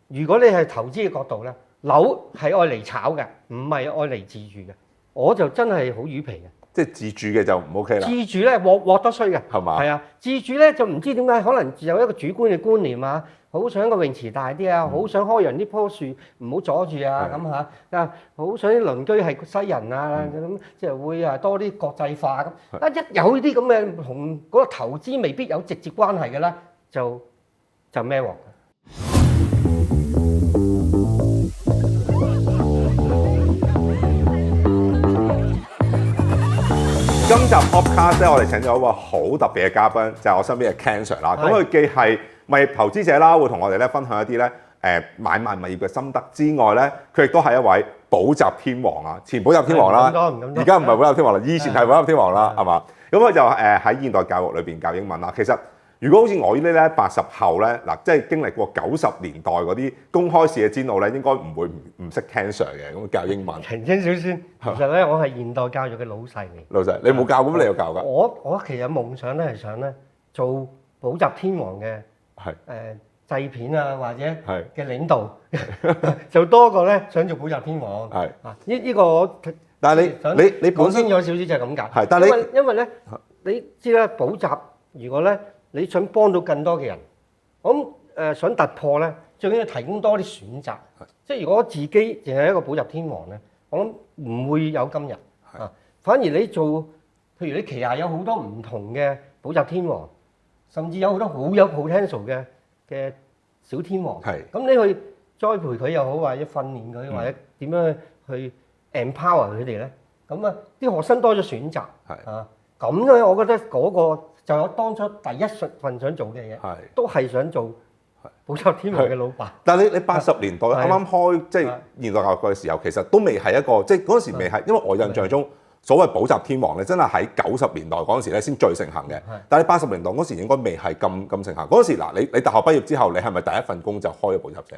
如果你係投資嘅角度咧，樓係愛嚟炒嘅，唔係愛嚟自住嘅。我就真係好魚皮嘅。即係自住嘅就唔 OK 啦。自住咧鑊得衰嘅，係嘛？係啊，自住咧就唔知點解，可能有一個主觀嘅觀念啊，好想個泳池大啲啊，好想開揚呢棵樹唔好阻住啊咁嚇，啊好想啲鄰居係西人啊咁，即係會多啲國際化咁。一有呢啲咁嘅同嗰個投資未必有直接關係嘅咧，就孭鑊。今集 podcast 咧，我哋請咗一個好特別嘅嘉賓，就係我身邊嘅 Ken Sir 啦。咁佢既係物業投資者啦，會同我哋咧分享一啲咧買賣物業嘅心得之外咧，佢亦都係一位補習天王啊，前補習天王啦，而家唔係補習天王啦，以前係補習天王啦，係嘛？咁佢就喺現代教育裏邊教英文啦。其實如果好似我呢啲咧80後咧，嗱即係經歷過90年代嗰啲公開試嘅煎熬咧，應該唔會唔識 Ken Sir 嘅，咁教英文。澄清少先，其實咧我係現代教育嘅老細嚟。老細，你冇教咁，你有教㗎？我其實夢想咧係想咧做補習天王嘅製片啊或者嘅領導，就多過咧想做補習天王。係啊，呢個但係你本身講清楚少少就係咁解。係，但係因為咧你知啦，補習如果咧你想幫到更多嘅人，我諗想突破咧，最緊要提供多啲選擇。即係如果自己淨係一個補習天王咧，我諗唔會有今日啊。反而你做，譬如你旗下有好多唔同嘅補習天王，甚至有好多好有 potential 嘅小天王。咁你去栽培佢又好，或者訓練佢，或者點樣去 empower 佢哋咧？咁啊，啲學生多咗選擇啊。咁咧，我覺得嗰個就有當初第一份想做嘅嘢，都係想做補習天王嘅老闆。但係你80年代啱啱開即係現代教育嘅時候，其實都未係一個即係嗰陣時未係，因為我印象中所謂補習天王咧，真係喺90年代嗰陣時咧先最盛行嘅。但係80年代嗰時應該未係咁盛行。嗰陣時嗱，你大學畢業之後，你係咪第一份工就開咗補習社？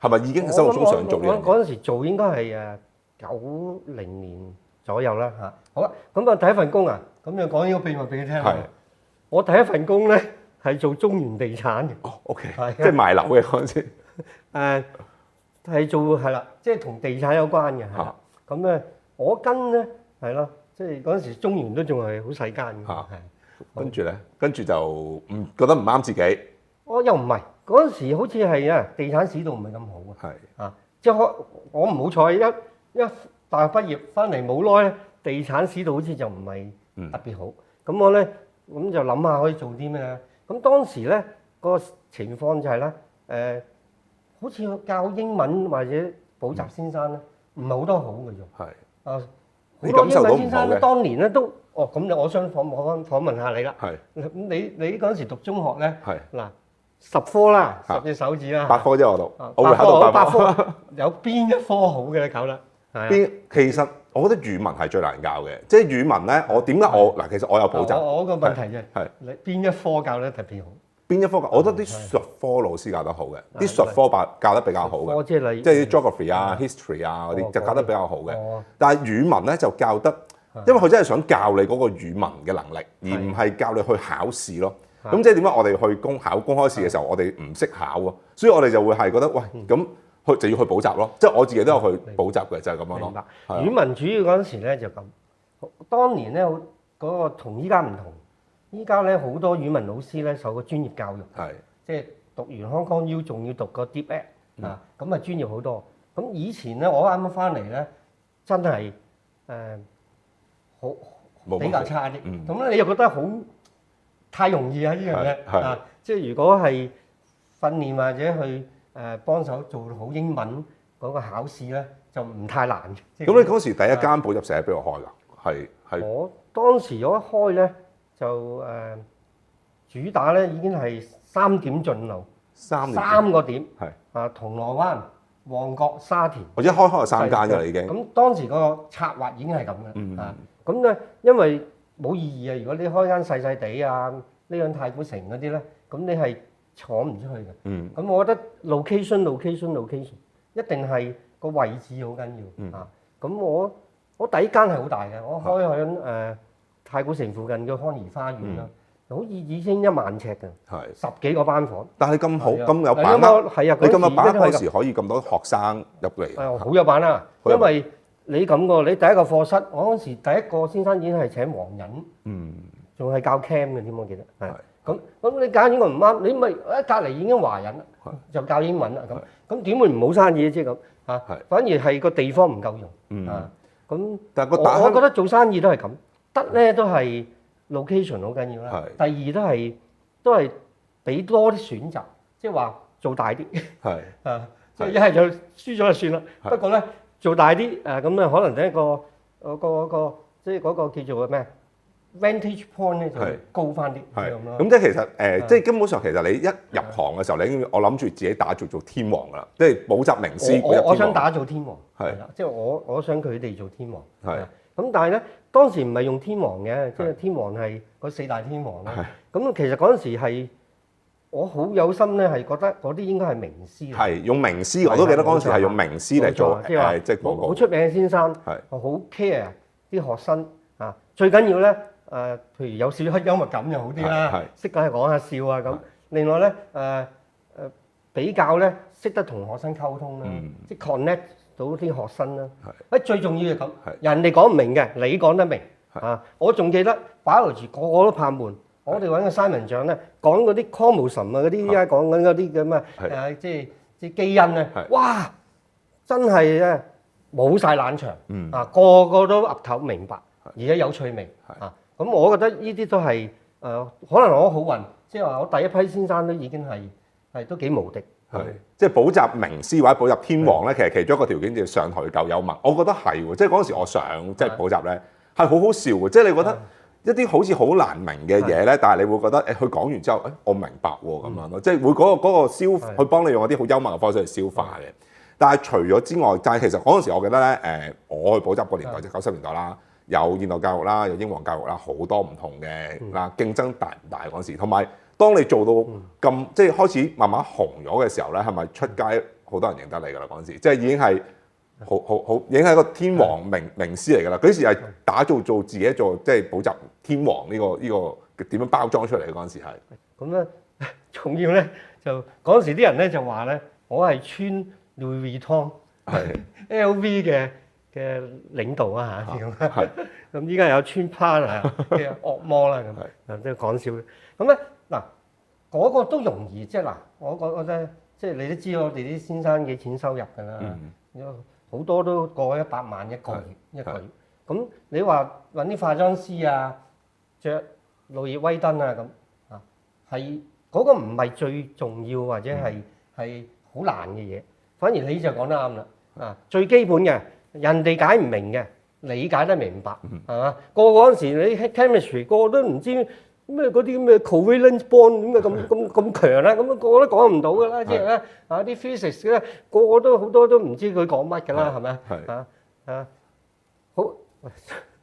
係咪已經喺生活中想做呢樣嘢？嗰陣時做應該係90年左右啦嚇。好啦，咁啊第一份工啊，咁就講呢個秘密俾你聽。我第一份工咧係做中原地產嘅。OK， 即係賣樓嘅嗰陣時。係做係啦，即係同地產有關嘅嚇。咁咧，我跟咧係咯，即係嗰陣時中原都仲係好細間嘅。跟住咧，跟住就覺得唔啱自己。我又唔係嗰陣時，好似係地產市道唔係咁好啊。即係我唔好彩，一大學畢業翻嚟冇耐咧，地產市道好似就唔係特別好。咁我咧咁就諗下可以做啲咩咧？咁當時咧個情況就係咧好似教英文或者補習先生咧，唔係好多好嘅啫。好多英文先生咧，當年咧都咁我想訪問下你啦。咁你嗰陣時讀中學咧，嗱10科啦，10隻手指啦。8科啫我讀，我會考到8科。有邊一科好嘅咧？搞得其實我覺得語文係最難教嘅，即係語文咧，我點解嗱？其實我有補習。我個問題啫，你邊一科教得特別好？邊一科教？我覺得啲術科老師教得好嘅，啲術科教得比較好嘅，即係啲 geography 啊、history 啊嗰啲就教得比較好嘅。但係語文咧就教得，因為佢真係想教你嗰個語文嘅能力，而唔係教你去考試咯。咁即係點解我哋去考公開試嘅時候，我哋唔識考喎，所以我哋就會係覺得喂咁。就要去補習咯，即係我自己都有去補習嘅，就係咁樣咯。語文主要嗰陣時咧就咁，當年咧嗰個同依家唔同，依家咧好多語文老師咧受過專業教育，即係讀完 Hong Kong U 仲要讀個 DeepEd 咁啊專業好多。咁以前咧我啱啱翻嚟咧，真係好比較差啲。咁你又覺得好太容易啊呢樣嘢即係如果係訓練或者去。幫手做好英文嗰個考試咧，就唔太難嘅。咁你嗰時第一間補習社喺邊度開㗎？係我當時我一開咧就主打咧已經係3點進路，3個點銅鑼灣、旺角、沙田。我一開就3間㗎啦已經。咁當時個策劃已經係咁嘅。咁咧因為冇意義啊！如果你開間細細地啊，呢樣太古城嗰啲咧，咁你係坐唔出去嘅，咁我覺得 location 一定係個位置好緊要咁我第一間係好大嘅，我開喺太古城附近嘅康怡花園啦。好似已經1萬尺㗎，係10幾個班房。但係咁好係啊咁有把握，係啊，你咁有把握嗰嗰時可以咁多學生入嚟，好有版啊！好有因為你咁個，你第一個課室，我嗰時第一個先生已經係請黃仁，仲係教 cam 嘅添，我記得係。咁你揀呢個唔啱，你咪隔離已經華人啦，就教英文啦咁點會唔好生意啫咁嚇？反而係個地方唔夠用啊！咁但係我覺得做生意都係咁，得咧都係 location 好緊要啦。第二都係俾多啲選擇，即係話做大啲。係啊，即係一係就輸咗就算啦。不過咧做大啲咁啊，可能第一個即係嗰個叫做咩 vantage point 咧就高翻啲咁咯。咁即係其實即係根本上其實你一入行嘅時候，你已經我諗住自己打造做天王㗎啦，即係補習名師。我想打造天王係啦，即係我想佢哋做天王係。咁但係咧當時唔係用天王嘅，即係天王係嗰4大天王啦。咁其實嗰陣時係我好有心咧，係覺得嗰啲應該係名師。係用名師，我都記得嗰陣時係用名師嚟做即係廣告。好出名嘅先生，好 care 啲學生啊！最緊要咧譬如有少少黑幽默感就好啲啦，識講下笑啊咁。另外咧比較咧識得同學生溝通啦，即係 connect 到啲學生啦。最重要就咁，人哋講唔明嘅，你講得明啊！我仲記得 biology 個個都怕悶，我哋揾個 Simon 長咧講嗰啲 chromosome 啊嗰啲，依家講緊嗰啲咁啊即係基因咧，哇！真係咧冇晒冷場啊，個個都岌頭明白，而且有趣味啊！咁我覺得呢啲都係可能我好運，即係話我第一批先生都已經係都幾無敵。即係補習名師或者補習天王咧，其實其中一個條件就係上台夠幽默。我覺得係喎，即係嗰陣時我上即係補習咧係好好笑嘅，即係你覺得一啲好似好難明嘅嘢咧，但係你會覺得佢講完之後我明白喎咁樣咯，即係會嗰個消去幫你用一啲好幽默嘅方式去消化嘅。但係除咗之外，但係其實嗰陣時我記得咧我去補習個年代即係90年代啦。有現代教育啦，有英皇教育啦，好多唔同嘅嗱競爭大唔大嗰陣時，同埋當你做到咁即係開始慢慢紅咗嘅時候咧，係咪出街好多人認得你㗎啦？嗰陣時即係已經係好已經係一個天王名師嚟㗎啦。嗰時係打造做自己做即係補習天王呢個點樣包裝出嚟嗰陣時係。咁咧，仲要咧就嗰陣時啲人咧就話咧，我係穿 Louis Vuitton、LV 嘅領導啊嚇，咁依家有穿 Prada 嘅惡魔啦咁，即係講笑。咁咧嗱，嗰個都容易，即係嗱，我覺得即係你都知我哋啲先生幾錢收入㗎啦，好多都過100萬一個月。咁你話揾啲化妝師啊，着路易威登啊咁啊，係嗰個唔係最重要或者係好難嘅嘢，反而你就講得啱啦啊，最基本嘅。人哋解唔明嘅，你解得明白，係嘛？個嗰陣時你 chemistry 個個都唔知咩嗰啲咩 covalent bond 點解咁強啦，咁個個都講唔到㗎啦，即係咧啲 physics 咧個個都好多都唔知佢講乜㗎啦，係咪啊？好，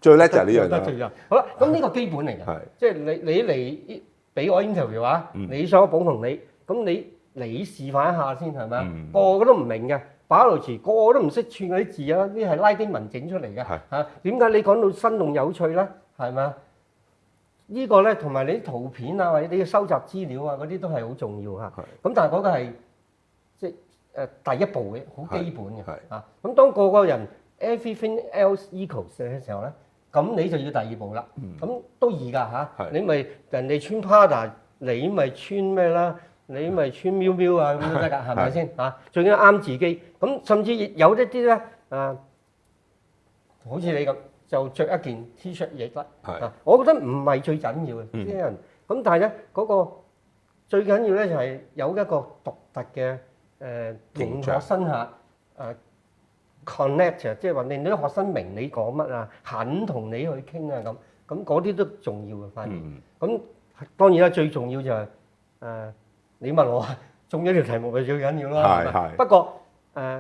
最叻就係呢樣嘢。好啦，咁呢個基本嚟嘅，即係你嚟俾我 interview 啊，你想我捧紅你，咁你示範一下先係咪啊？個個都唔明嘅。biology 個個都唔識串嗰啲字啊！啲係拉丁文整出嚟嘅嚇，點解你講到生動有趣咧？係咪啊？呢個咧同埋你啲圖片啊，或者你嘅收集資料啊，嗰啲都係好重要嚇。咁但係嗰個係即係第一步嘅，好基本嘅嚇。咁當個個人 everything else equals 嘅時候咧，咁你就要第二步啦。咁都易㗎嚇，你咪人哋穿 Prada，你咪穿咩啦？你咪穿喵喵啊咁都得㗎，係咪先嚇？最緊要啱自己。咁甚至有一啲咧好似你咁就着一件 T-shirt 亦得。我覺得唔係最緊要嘅啲人。咁但係咧嗰個最緊要咧就係有一個獨特嘅同學生下connect， 即係話令到啲學生明你講乜啊，肯同你去傾啊咁嗰啲都重要嘅，反而。咁當然啦，最重要就係你問我中咗條題目係最緊要啦。不過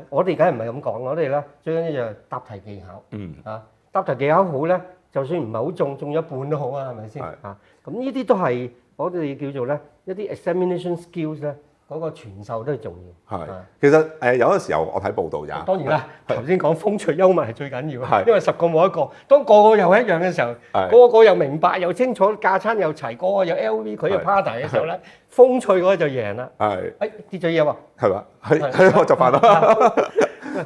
我哋梗係唔係咁講，我哋咧最緊要就係答題技巧。答題技巧好咧，就算唔係好中咗一半都好啊，係咪先？咁呢啲都係我哋叫做咧一啲 examination skills 咧，嗰個傳授都係重要。係，其實有陣時候我睇報道咋。當然啦，頭先講風趣幽默係最緊要係因為10個冇一個。當個個又一樣嘅時候，個個又明白又清楚，架餐又齊，個個有 LV 佢又 party 嘅時候咧，風趣嗰個就贏啦。係。跌咗嘢喎。係嘛？係我就犯啦。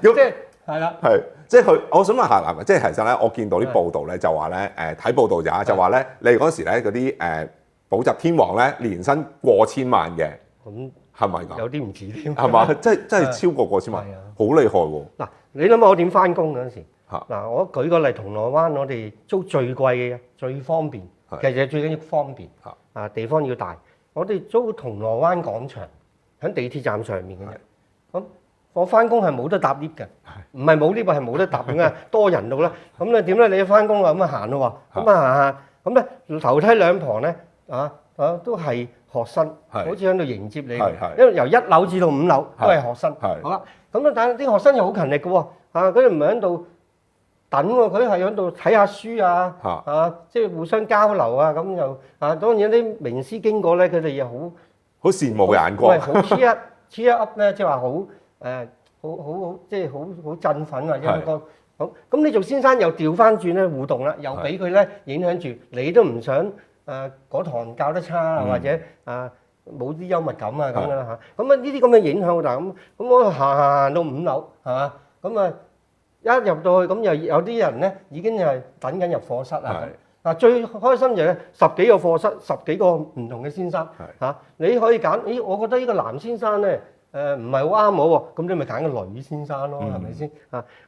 即係係啦。係，即係佢，我想問下嗱，即係其實咧，我見到啲報道咧就話咧，睇報道咋，就話咧，你嗰時咧嗰啲補習天王咧年薪過千萬嘅，咁係咪㗎？有啲唔似添。係嘛？真係超過過千萬，好厲害喎！嗱，你諗下我點翻工嗰陣時？嚇嗱，我舉個例，銅鑼灣我哋租最貴嘅，最方便，其實最緊要方便。地方要大，我哋租銅鑼灣廣場，喺地鐵站上面嘅啫。咁我翻工係冇得搭 lift 嘅，唔係冇 lift 係冇得搭嘅，多人到啦。咁咧點咧？你翻工啊咁啊行咯喎，咁啊行下，咁咧樓梯兩旁咧都係學生，好似喺度迎接你。因為由1樓至到5樓都係學生。好啦，咁但係啲學生又好勤力嘅喎，佢哋唔係喺度等喎，佢係喺度睇下書啊，即係互相交流啊，咁又當然啲名師經過咧，佢哋又好羨慕嘅眼光，好cheer up 咧，即係話好即係好振奮或者個好。咁你做先生又調翻轉咧互動啦，又俾佢咧影響住，你都唔想嗰堂教得差啊，或者冇啲幽默感啊咁樣啦嚇。咁呢啲咁嘅影響好大。咁我行到5樓係嘛？咁一入到去咁又有啲人咧已經係等緊入課室啊。最開心就係10幾個課室，10幾個唔同嘅先生你可以揀。咦，我覺得呢個男先生咧唔係好啱我喎，咁你咪揀個女先生咯，係咪先？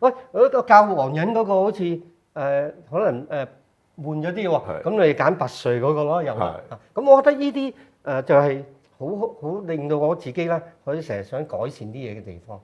喂，嗰個教黃人嗰個好似可能悶咗啲喎，咁你揀拔萃嗰個咯，又咁我覺得呢啲就係好令到我自己咧，可以成日想改善啲嘢嘅地方。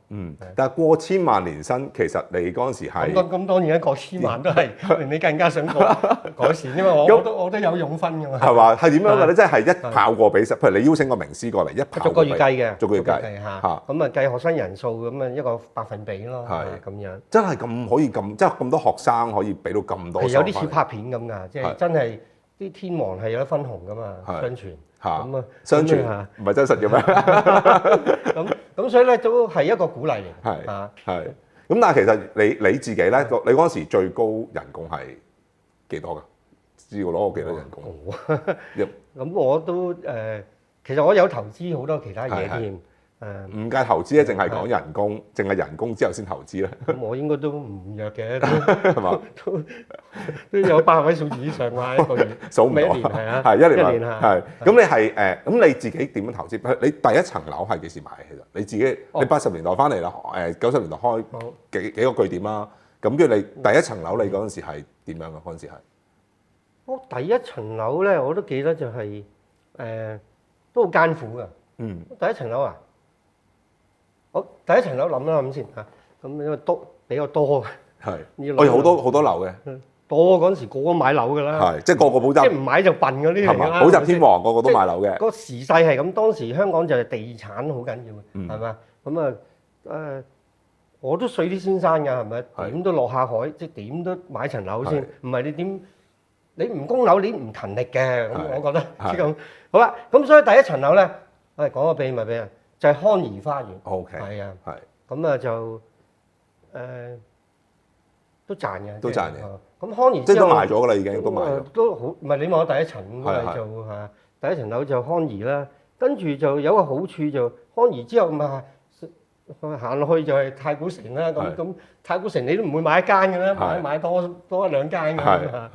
但係過千萬年薪，其實你嗰陣時係咁當然過千萬都係令你更加想改善，因為我都有用分㗎嘛。係嘛？係點樣嘅咧？即係一炮過俾譬如你邀請個名師過嚟，一炮逐個月計嘅，逐個月計嚇。咁計學生人數咁一個百分比咯，係咁樣。真係咁可以咁，即係咁多學生可以俾到咁多。係有啲似拍片咁㗎，即係真係啲天王係有得分紅㗎嘛，相傳。咁相傳唔係真實嘅咩？咁所以咧都係一個鼓勵嚟。係。咁但係其實你自己咧，你嗰陣時最高人工係幾多㗎？知要攞我幾多人工？咁我都其實我有投資好多其他嘢添。唔計投資咧，淨係講人工，淨係人工之後先投資咧。咁我應該都唔弱嘅，係嘛？都有8位數字以上啩，一個月數唔到。一年係係一年係。咁你係咁你自己點樣投資？你第一層樓係幾時買？其實你自己你80年代翻嚟啦，90年代開幾個據點啦。咁跟住你第一層樓，你嗰陣時係點樣嘅？嗰陣時係我第一層樓咧，我都記得就係都好艱苦㗎。第一層樓啊！好，第一層樓諗先嚇，咁因為比較多嘅，我有好多樓嘅，多嗰陣時個個買樓㗎啦，即係個補習，即係唔買就笨嗰啲嚟㗎啦。補習天王個個都買樓嘅，個時勢係咁，當時香港就係地產好緊要嘅，係嘛？咁我都碎啲先生㗎，係咪？點都落下海，即係點都買層樓先，唔係你唔供樓，你唔勤力嘅，咁我覺得即咁。好啦，咁所以第一層樓咧，講個秘密俾你。就係康怡花園 ，OK，係啊，咁就都賺嘅，都賺嘅。咁康怡即係都賣咗㗎啦，已經都賣咗。都好，唔係你問我第一層咁嚟做嚇，第一層樓就康怡啦，跟住就有個好處就康怡之後咪行落去就係太古城啦。咁太古城你都唔會買一間嘅啦，買多一兩間嘅嚇。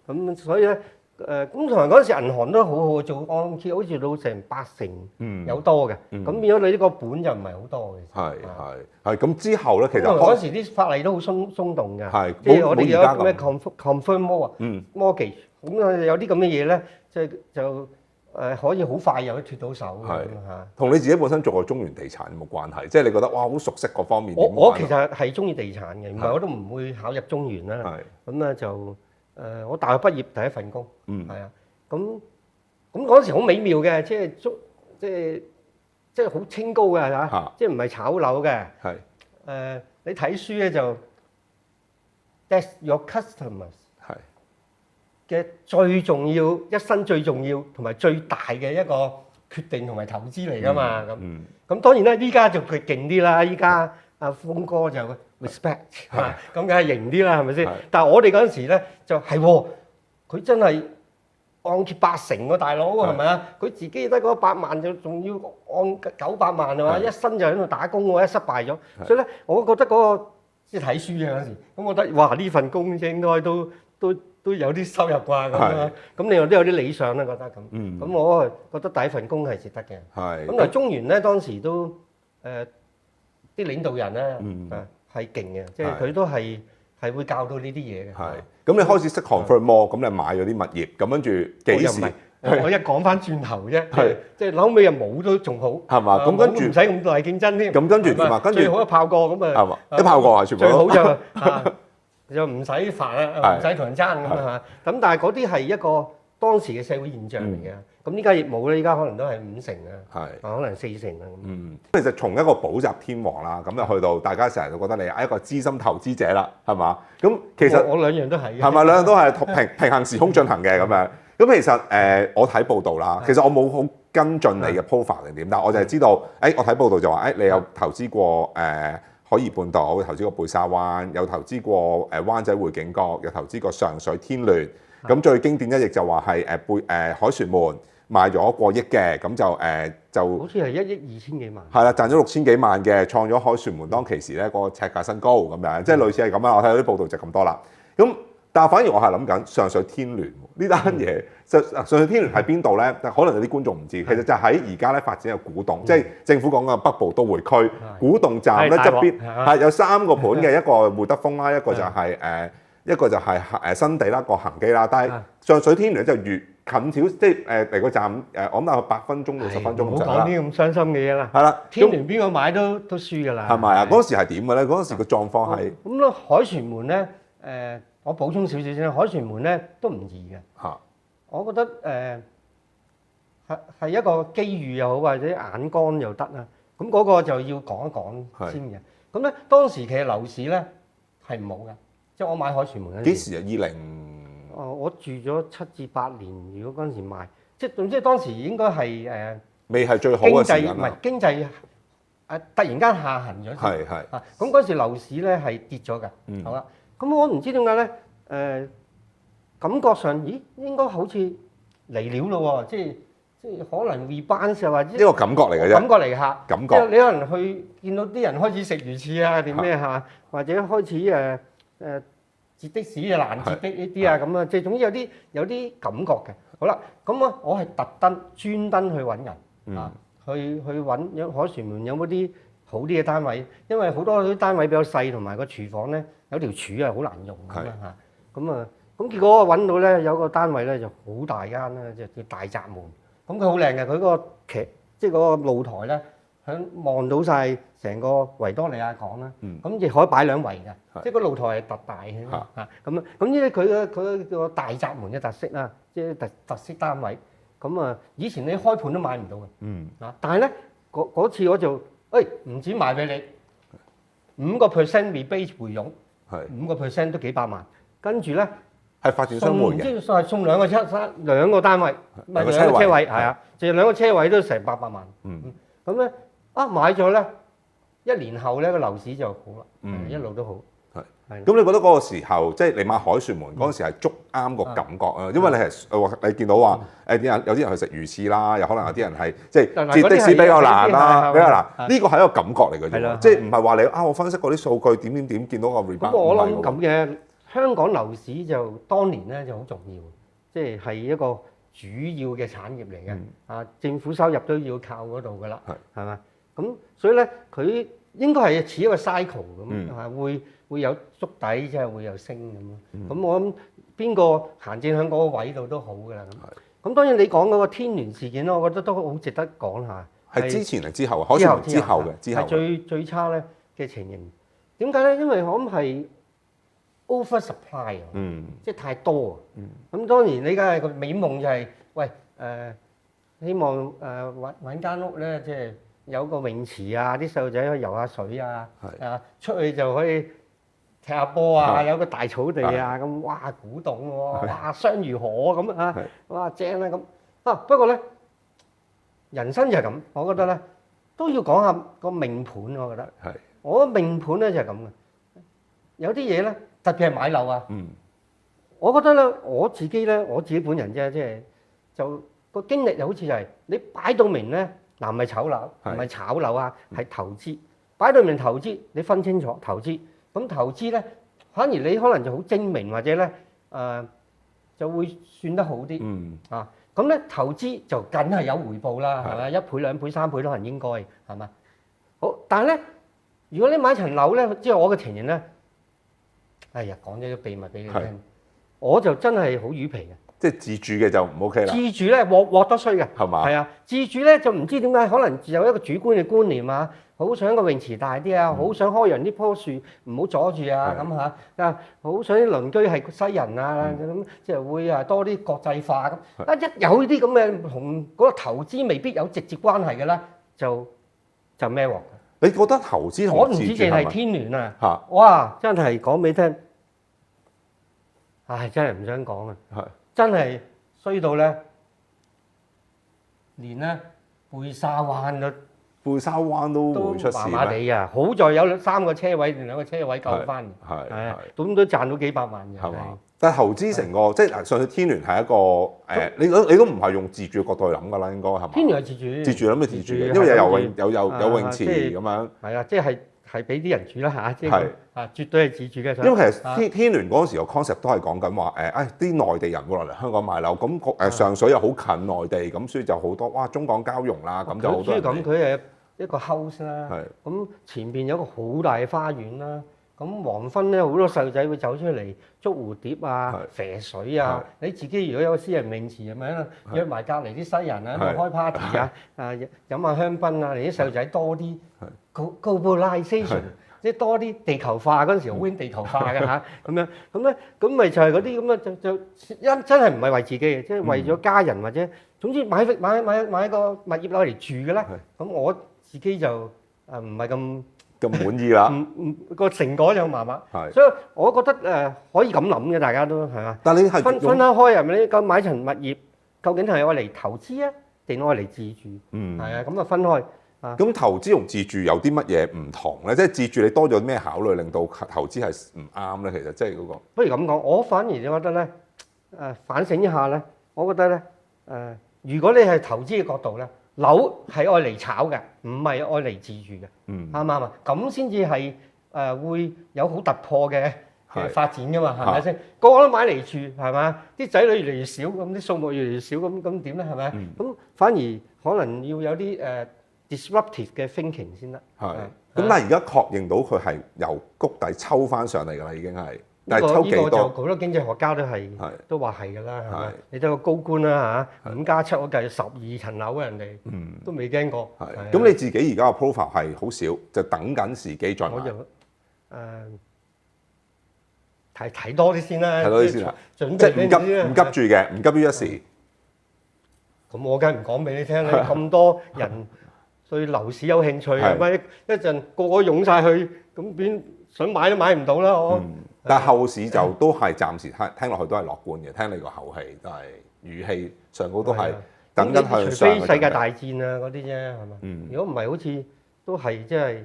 咁所以咧。咁同埋嗰陣時銀行都好好做按揭，好似到成80%有多嘅，咁變咗你呢個本就唔係好多嘅。係咁之後咧，其實嗰陣時啲法例都好鬆動嘅，即係我哋有咩 confirm mortgage，咁有啲咁嘅嘢咧，即係就可以好快又脫到手咁嚇。同你自己本身做過中原地產有冇關係？即係你覺得哇好熟悉嗰方面。我其實係中意地產嘅，唔係我都唔會考入中原啦。咁咧就。我大學畢業第一份工，係啊，咁嗰陣時好美妙嘅，即係好清高嘅嚇，即係唔係炒樓嘅，你睇書咧就 That's your customers 嘅最重要一生最重要同埋最大嘅一個決定同埋投資嚟㗎嘛。嗯咁當然啦，依家就佢勁啲啦，依家阿峰哥就 respect 咁梗係型啲啦，係咪先？但係我哋嗰陣時咧就係喎，佢真係按揭80喎，大佬係咪啊？佢自己得嗰100萬，就仲要按900萬係嘛？一生就喺度打工喎，一失敗咗，所以咧我覺得嗰個即係睇書嘅嗰陣時，咁我覺得哇呢份工應該都有啲收入啩咁樣，咁另外都有啲理想啦，覺得咁。咁我覺得第一份工係值得嘅。咁但係中原咧當時都啲領導人咧係勁嘅，即係佢都係會教到呢啲嘢嘅。咁你開始識 confirm more， 咁你買咗啲物業，咁跟住幾時？我一講翻轉頭啫，即係後尾又冇都仲好，係嘛？咁跟住唔使咁大競爭添。咁跟住點啊？跟住最好一炮過咁啊！係嘛？一炮過啊！全部最好就唔使煩啊，唔使同人爭咁啊嚇。咁但係嗰啲係一個當時嘅社會現象嚟嘅。咁依家亦冇啦，依家可能都係50%啊，可能40%啊咁。其實從一個補習天王啦，咁就去到大家成日都覺得你係一個資深投資者啦，係嘛？咁其實我兩樣都係嘅。係咪兩樣都係平行時空進行嘅咁樣？咁其實我睇報道啦，其實我冇好跟進你嘅 profile 定點，但係我就係知道，我睇報道就話，你有投資過海怡半島，投資過貝沙灣，有投資過灣仔匯景閣，有投資過上水天聯。咁最經典一役就話係凱旋門賣咗過億嘅，咁就好似係1億2千幾萬。係啦，賺咗6000幾萬嘅，創咗凱旋門當其時咧個尺價新高咁樣，即係類似係咁啦。我睇到啲報道就咁多啦。咁但係反而我係諗緊上水天聯呢單嘢，上水天聯喺邊度咧？可能有啲觀眾唔知，其實就喺而家咧發展嘅古洞，即係政府講嘅北部都會區古洞站咧側邊係有3個盤嘅，一個會德豐啦，一個就係新地啦個恒基啦，但係上水天聯就越近少，即係離個站我諗大概8分鐘到10分鐘咁上啦。唔好講啲咁傷心嘅嘢啦。係啦，天聯邊個買都輸㗎啦。係咪啊？嗰時係點嘅咧？嗰時個狀況係咁咯。凱旋門咧我補充少少先，凱旋門咧都唔易嘅。我覺得係一個機遇又好，或者眼光又得啦。咁嗰個就要講一講先嘅。咁咧當時其實樓市咧係唔好嘅，即係我買凱旋門嗰陣時。幾時啊？20我住咗7至8年，如果嗰陣時買，即係總之當時應該係未係最好嘅時間唔係經濟突然間下行咗。係咁嗰時樓市咧係跌咗㗎，好啦。咁我唔知點解咧，感覺上咦應該好似嚟了咯喎，即係可能 rebound 或者呢個感覺嚟嘅啫，感覺嚟嚇，感覺。即係你可能去見到啲人開始食魚翅啊，定咩嚇，或者開始截的士啊難截的呢啲啊咁啊，即係總之有啲感覺嘅。好啦，咁我係特登專登去揾人啊，去揾凱旋門有冇啲好啲嘅單位，因為好多啲單位比較細，同埋個廚房咧有條柱啊好難用咁啦嚇。咁結果我揾到咧有個單位咧就好大間啦，就叫大宅門。咁佢好靚嘅，佢嗰個即係嗰個露台咧，響望到晒成個維多利亞港啦。咁亦可以擺2圍嘅，即係個露台係特大嘅嚇。咁呢啲佢個大宅門嘅特色啦，即係特色單位。咁以前你開盤都買唔到嘅。但係咧嗰次我就唔止賣俾你，5% rebate 回傭，5% 都幾百萬。跟住咧係發展商換嘅，即係送兩個單位，唔係2個車位，係啊，就2個車位都成800萬。咁咧買咗咧，1年後咧個樓市就好啦，一路都好。咁你覺得嗰個時候，即係你買凱旋門嗰陣時係捉啱個感覺啊？因為你見到話有啲人去食魚翅啦，又可能有啲人係即係截的士比較難啦，比較難。呢個係一個感覺嚟嘅啫，即係唔係話你我分析嗰啲數據點見到個 rebound。咁我諗咁嘅香港樓市就當年咧就好重要，即係一個主要嘅產業嚟嘅。政府收入都要靠嗰度㗎啦，係嘛？咁所以咧佢應該係似一個 cycle 咁，會有築底，即係會有升咁咯。咁我諗邊個行正喺嗰個位度都好㗎啦。咁當然你講嗰個天聯事件咧，我覺得都好值得講下。係之前定之後？凱旋門之後嘅，係最差咧嘅情形。點解咧？因為我諗係 over supply 即係太多。咁當然你梗係個美夢就係希望揾間屋咧，即係有個泳池啊，啲細路仔可以游下水啊，出去就可以踢下波啊，有個大草地啊，咁哇古洞喎，哇雙魚河咁啊，哇正啦咁。不過咧人生就係咁，我覺得咧都要講下個命盤，我覺得。係。我命盤咧就係咁嘅，有啲嘢咧，特別係買樓啊。我覺得咧，我自己本人啫，即係就個經歷就好似係你擺到明咧，嗱唔係炒樓，唔係炒樓啊，係投資。擺到明投資，你分清楚投資。咁投資咧，反而你可能就好精明，或者咧就會算得好啲。啊，咁咧投資就梗係有回報啦，係咪？1倍、2倍、3倍都係應該，係嘛？好，但係咧，如果你買層樓咧，即係我嘅情形咧，哎呀，講咗個秘密俾你聽，我就真係好魚皮嘅。即係自住嘅就唔 OK 啦。自住咧鑊都衰嘅，係嘛？係啊，自住咧就唔知點解，可能有一個主觀嘅觀念啊，好想個泳池大啲啊，好想開揚呢棵樹唔好阻住啊咁嚇，啊好想啲鄰居係西人啊咁，即係會多啲國際化咁。一有呢啲咁嘅同嗰個投資未必有直接關係嘅啦，就孭鑊。你覺得投資同我唔自住止淨係天聯啊，嚇，哇！真係講俾你聽，唉，真係唔想講啊，真係衰到咧，連咧貝沙灣貝沙灣都會出事麻麻地啊！好在有3個車位，2個車位救翻，係啊，咁都賺到幾百萬嘅。係嘛？但係投資成個即係嗱，上次天聯係一個你都唔係用自住嘅角度去諗㗎啦，應該係嘛？天聯係自住，自住諗嘅自住嘅，因為有泳池咁樣。係啊，即係俾啲人住啦嚇，即係絕對係自住嘅。因為其實天聯嗰陣時個 concept 都係講緊話啲內地人會落嚟香港買樓，咁上水又好近內地，咁所以就好多哇中港交融啦，咁就好多人。咁佢係一個 house 啦，咁前邊有個好大嘅花園啦，咁黃昏咧好多細路仔會走出嚟捉蝴蝶啊、啡水啊，你自己如果有個私人泳池係咪約埋隔離啲西人啊，開 party 啊，飲下香檳啊，令啲細路仔多啲 globalization， 即係多啲地球化嗰陣時好興地球化嘅嚇，咁咧咁咪就係嗰啲咁啊就真係唔係為自己嘅，即係為咗家人或者總之買個物業攞嚟住嘅啦，咁我自己就唔係咁滿意啦，個成果就麻麻，所以我覺得可以咁諗嘅，大家都係嘛？但你係分開係咪？你咁買層物業，究竟係愛嚟投資啊，定愛嚟自住？係啊，咁啊分開。咁投資同自住有啲乜嘢唔同咧？即係自住你多咗咩考慮，令到投資係唔啱咧？其實即係嗰個。不如咁講，我反而覺得咧，反省一下咧，我覺得咧，如果你係投資嘅角度咧。樓係愛嚟炒嘅，唔係愛嚟自住嘅，啱唔啱啊？咁先至係會有好突破嘅發展噶嘛，係咪先？個個都買嚟住係嘛？啲仔女越嚟越少，咁啲數目越嚟越少，咁點咧？係咪？咁反而可能要有啲disruptive 嘅 thinking 先得。係。咁但係而家確認到佢係由谷底抽翻上嚟㗎啦，已經係。但係抽幾多？呢個就好多經濟學家都話係㗎啦，係咪？你睇個高官啦嚇，5+7我計12層樓人哋，都未驚過。咁你自己而家個 profile 係好少，就等緊時機再買。我就睇多啲先啦，睇多啲先啦，即係唔急住嘅，唔急於一時。咁我梗係唔講俾你聽啦，咁多人對樓市有興趣，係咪一陣個個湧晒去，咁邊想買都買唔到啦，我。但係後市就都係暫時聽落去都係樂觀嘅，聽你個口氣都係語氣上高都係等緊向上。除非世界大戰啊嗰啲啫，係嘛？如果唔係，好似都係即係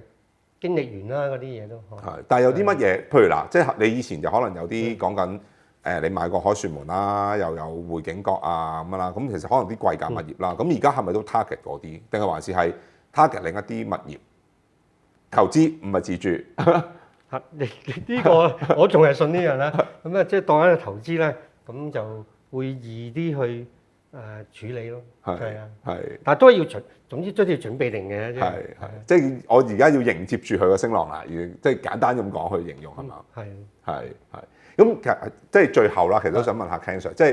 經歷完啦嗰啲嘢都。係，但係有啲乜嘢？譬如嗱，即係你以前就可能有啲講緊你買過凱旋門啦，又有匯景閣啊咁啦，咁其實可能啲貴價物業啦，咁而家係咪都 target 嗰啲，定係還是係 target 另一啲物業投資，唔係自住？呢個我仲係信呢樣啦，咁即係當一個投資咧，咁就會易啲去處理咯。係啊，係。但係都要總之都要準備定嘅。即係我而家要迎接住佢個升浪啦，要即係簡單咁講去形容係嘛？係。咁其實即係最後啦，其實都想問下 Ken Sir，即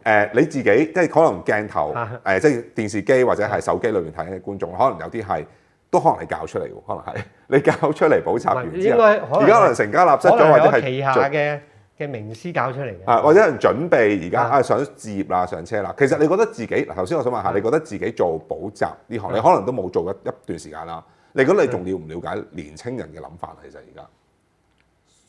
係你自己即係可能鏡頭即係電視機或者係手機裏面睇嘅觀眾，可能有啲係。都可能你教出嚟喎，可能係你教出嚟補習完之後，而家可能成家立室咗，或者係旗下嘅名師教出嚟嘅，或者人準備而家想置業啦、上車啦。其實你覺得自己嗱，頭先我想問下，你覺得自己做補習呢行，你可能都冇做一段時間啦。你覺得你仲了唔了解年青人嘅諗法？其實而家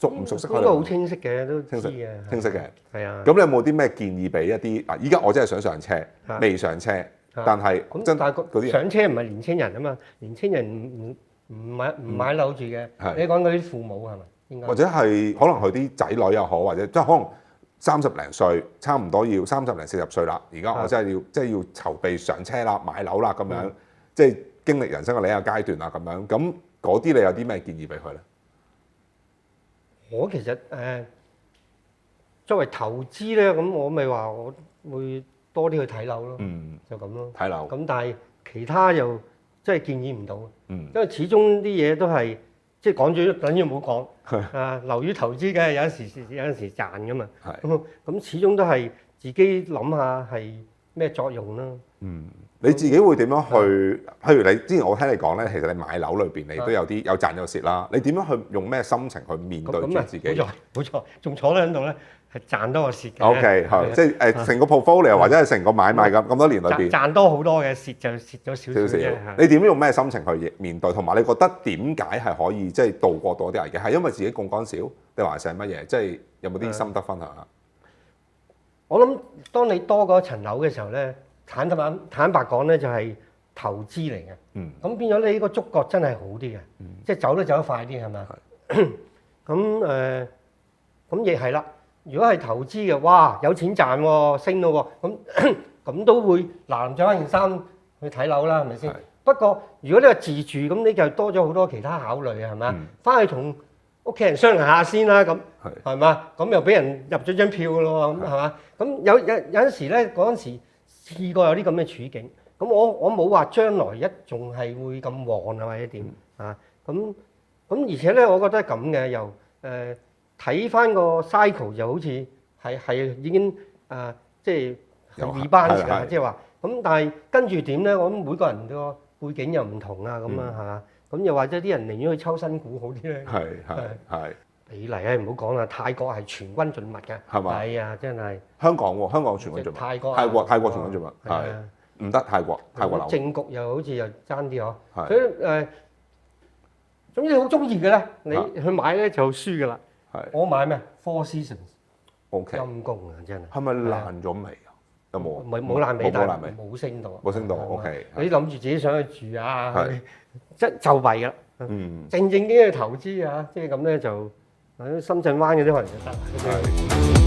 熟唔熟悉？應該好清晰嘅，都知嘅。清晰嘅，係啊。咁你有冇啲咩建議俾一啲嗱？依家我真係想上車，未上車。但係真但係嗰啲人上車唔係年青人啊嘛，年青人唔買樓住嘅。你講嗰啲父母係咪？應該或者係可能佢啲仔女又好，或者即係可能30零歲，差唔多要30零40歲啦。而家我真係要籌備上車啦、買樓啦咁樣，即係經歷人生嘅另一個階段啦咁樣。咁嗰啲你有啲咩建議俾佢咧？我其實作為投資咧，咁我咪話我會多啲去睇樓咯，就咁咯。睇樓。咁但係其他又真係建議唔到，因為始終啲嘢都係即係講咗等於冇講。樓宇投資嘅有陣時賺噶嘛。咁始終都係自己諗下係咩作用啦。你自己會點樣去？譬如你之前我聽你講咧，其實你買樓裏邊你都有賺有蝕啦。你點樣去用咩心情去面對住自己？冇錯，仲坐喺度咧係賺多過蝕嘅。OK， 係即係成個 portfolio 或者係成個買賣咁多年裏邊賺多好多嘅，蝕就蝕咗少少。你點樣用咩心情去面對？同埋你覺得點解係可以即係渡過多啲危機？係因為自己槓桿少，定還是係乜嘢？即係有冇啲心得分享下？我諗當你多過一層樓嘅時候咧。坦白講咧，就係投資嚟嘅。咁變咗你呢個觸覺真係好啲嘅，即係走得快啲係咪？咁亦係啦。如果係投資嘅，哇有錢賺喎，升咯喎，咁都會嗱着翻件衫去睇樓啦，係咪先？不過如果你係自住，咁你就多咗好多其他考慮係咪？翻去同屋企人商量下先啦，咁係嘛？咁又俾人入咗張票咯，咁係嘛？咁有陣時咧，嗰陣時。試過有啲咁嘅處境，咁我冇話將來仲係會咁旺啊或者點啊？咁而且咧，我覺得咁嘅又睇翻個 cycle 就好似係已經即係 rebalance 㗎，即係話咁。但係跟住點咧？我諗每個人個背景又唔同啊，咁啊係嘛？咁又或者啲人寧願去抽新股好啲咧？係。比例咧唔好講啦，泰國係全軍盡物嘅，係嘛？係啊，真係。香港全軍盡物。泰國全軍盡物，係唔得泰國樓。政局又好似又爭啲嗬，所以總之好中意嘅咧，你去買咧就輸㗎啦。我買咩 Four Seasons。OK。陰公啊，真係。係咪爛咗未啊？有冇？冇爛尾，但係冇升到。冇升到 ，OK。你諗住自己想去住啊？即就弊㗎啦。正經去投資啊，即係咁咧就。喺深圳灣嗰啲可能就得。